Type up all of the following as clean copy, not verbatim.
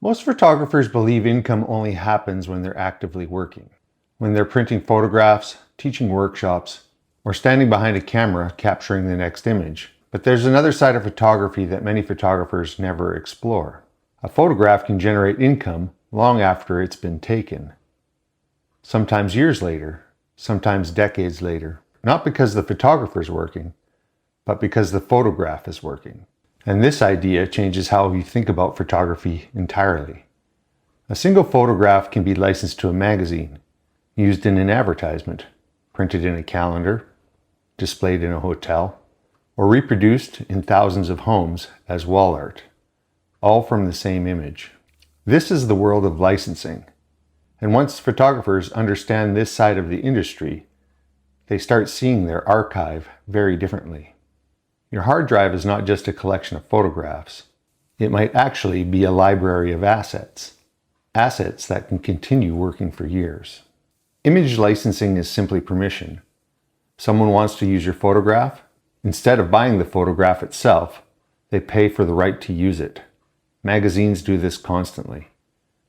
Most photographers believe income only happens when they're actively working, when they're printing photographs, teaching workshops, or standing behind a camera capturing the next image. But there's another side of photography that many photographers never explore. A photograph can generate income long after it's been taken. Sometimes years later, sometimes decades later. Not because the photographer's working, but because the photograph is working. And this idea changes how you think about photography entirely. A single photograph can be licensed to a magazine, used in an advertisement, printed in a calendar, displayed in a hotel, or reproduced in thousands of homes as wall art, all from the same image. This is the world of licensing. And once photographers understand this side of the industry, they start seeing their archive very differently. Your hard drive is not just a collection of photographs. It might actually be a library of assets. Assets that can continue working for years. Image licensing is simply permission. Someone wants to use your photograph. Instead of buying the photograph itself, they pay for the right to use it. Magazines do this constantly.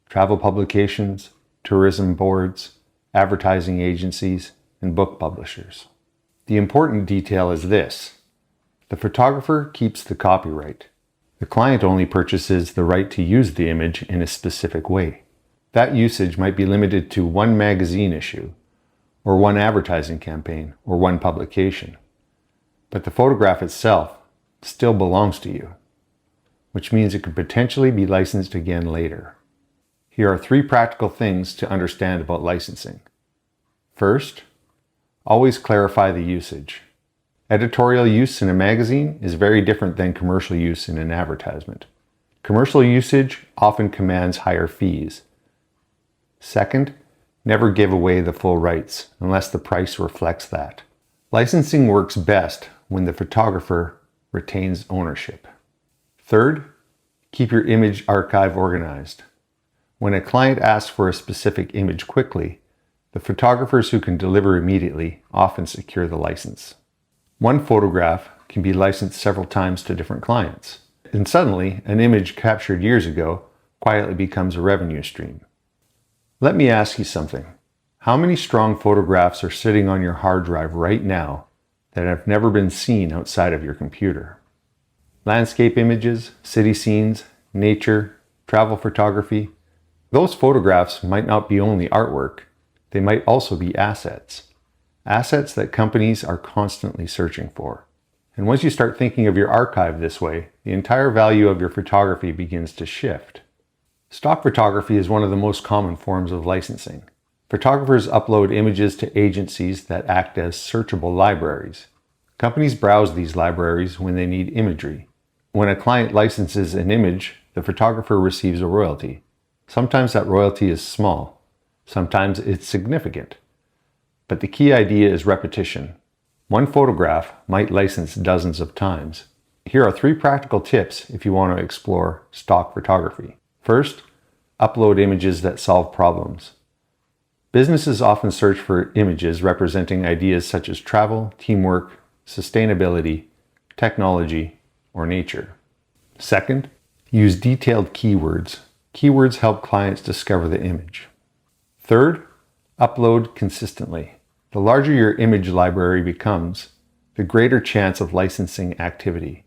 Travel publications, tourism boards, advertising agencies, and book publishers. The important detail is this. The photographer keeps the copyright. The client only purchases the right to use the image in a specific way. That usage might be limited to one magazine issue, or one advertising campaign, or one publication. But the photograph itself still belongs to you, which means it could potentially be licensed again later. Here are 3 practical things to understand about licensing. First, always clarify the usage. Editorial use in a magazine is very different than commercial use in an advertisement. Commercial usage often commands higher fees. Second, never give away the full rights unless the price reflects that. Licensing works best when the photographer retains ownership. Third, keep your image archive organized. When a client asks for a specific image quickly, the photographers who can deliver immediately often secure the license. One photograph can be licensed several times to different clients, and suddenly an image captured years ago quietly becomes a revenue stream. Let me ask you something. How many strong photographs are sitting on your hard drive right now that have never been seen outside of your computer? Landscape images, city scenes, nature, travel photography. Those photographs might not be only artwork, they might also be assets. Assets that companies are constantly searching for. And once you start thinking of your archive this way, the entire value of your photography begins to shift. Stock photography is one of the most common forms of licensing. Photographers upload images to agencies that act as searchable libraries. Companies browse these libraries when they need imagery. When a client licenses an image, the photographer receives a royalty. Sometimes that royalty is small. Sometimes it's significant. But the key idea is repetition. One photograph might license dozens of times. Here are 3 practical tips if you want to explore stock photography. First, upload images that solve problems. Businesses often search for images representing ideas such as travel, teamwork, sustainability, technology, or nature. Second, use detailed keywords. Keywords help clients discover the image. Third, upload consistently. The larger your image library becomes, the greater chance of licensing activity.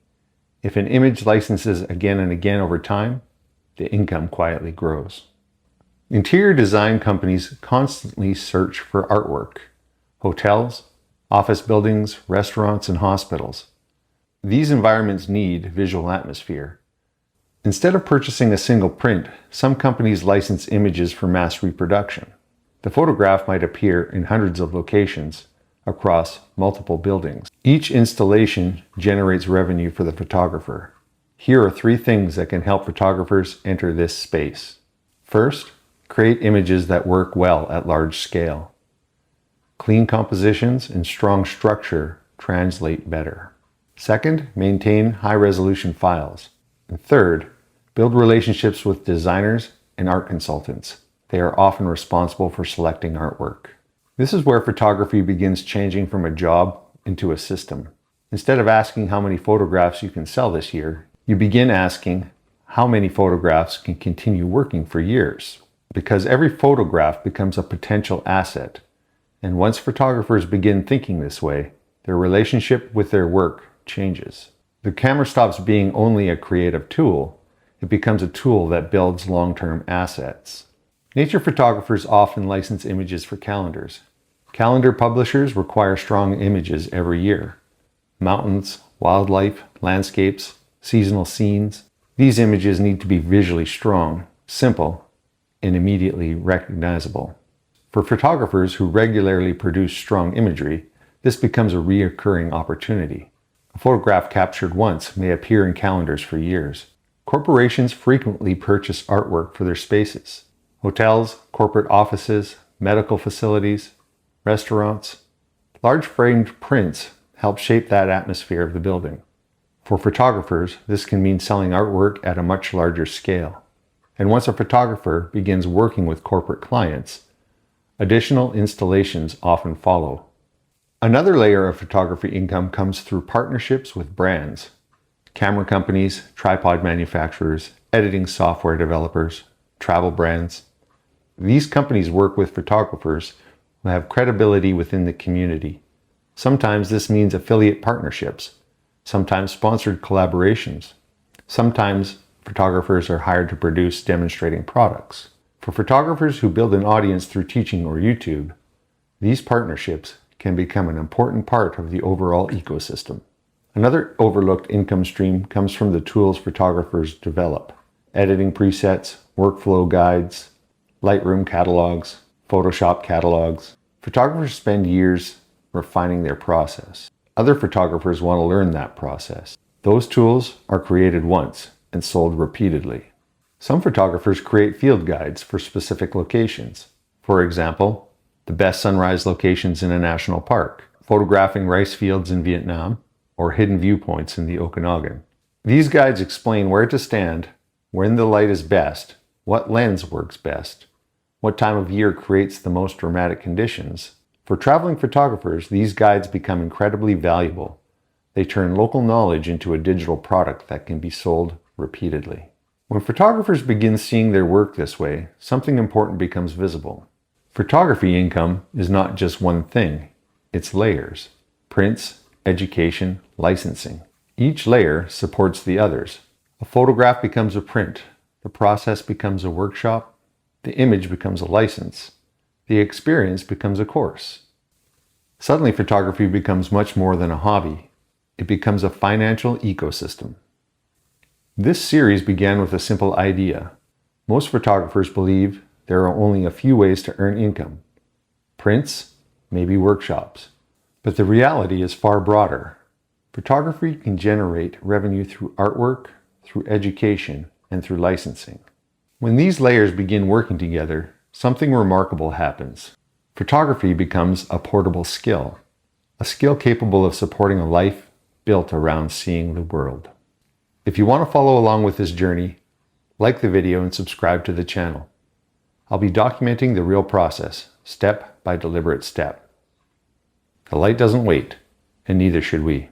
If an image licenses again and again over time, the income quietly grows. Interior design companies constantly search for artwork. Hotels, office buildings, restaurants, and hospitals. These environments need visual atmosphere. Instead of purchasing a single print, some companies license images for mass reproduction. The photograph might appear in hundreds of locations across multiple buildings. Each installation generates revenue for the photographer. Here are 3 things that can help photographers enter this space. First, create images that work well at large scale. Clean compositions and strong structure translate better. Second, maintain high-resolution files. And third, build relationships with designers and art consultants. They are often responsible for selecting artwork. This is where photography begins changing from a job into a system. Instead of asking how many photographs you can sell this year, you begin asking, how many photographs can continue working for years, because every photograph becomes a potential asset. And once photographers begin thinking this way, their relationship with their work changes. The camera stops being only a creative tool. It becomes a tool that builds long-term assets. Nature photographers often license images for calendars. Calendar publishers require strong images every year. Mountains, wildlife, landscapes, seasonal scenes. These images need to be visually strong, simple, and immediately recognizable. For photographers who regularly produce strong imagery, this becomes a recurring opportunity. A photograph captured once may appear in calendars for years. Corporations frequently purchase artwork for their spaces. Hotels, corporate offices, medical facilities, restaurants. Large framed prints help shape that atmosphere of the building. For photographers, this can mean selling artwork at a much larger scale. And once a photographer begins working with corporate clients, additional installations often follow. Another layer of photography income comes through partnerships with brands. Camera companies, tripod manufacturers, editing software developers, travel brands. These companies work with photographers who have credibility within the community. Sometimes this means affiliate partnerships, sometimes sponsored collaborations. Sometimes photographers are hired to produce demonstrating products. For photographers who build an audience through teaching or YouTube, these partnerships can become an important part of the overall ecosystem. Another overlooked income stream comes from the tools photographers develop: editing presets, workflow guides, Lightroom catalogs, Photoshop catalogs. Photographers spend years refining their process. Other photographers want to learn that process. Those tools are created once and sold repeatedly. Some photographers create field guides for specific locations. For example, the best sunrise locations in a national park, photographing rice fields in Vietnam, or hidden viewpoints in the Okanagan. These guides explain where to stand, when the light is best, what lens works best, what time of year creates the most dramatic conditions. For traveling photographers, these guides become incredibly valuable. They turn local knowledge into a digital product that can be sold repeatedly. When photographers begin seeing their work this way, something important becomes visible. Photography income is not just one thing, it's layers: prints, education, licensing. Each layer supports the others. A photograph becomes a print, the process becomes a workshop, the image becomes a license, the experience becomes a course. Suddenly, photography becomes much more than a hobby. It becomes a financial ecosystem. This series began with a simple idea. Most photographers believe there are only a few ways to earn income: prints, maybe workshops. But the reality is far broader. Photography can generate revenue through artwork, through education, and through licensing. When these layers begin working together, something remarkable happens. Photography becomes a portable skill, a skill capable of supporting a life built around seeing the world. If you want to follow along with this journey, like the video and subscribe to the channel. I'll be documenting the real process, step by deliberate step. The light doesn't wait, and neither should we.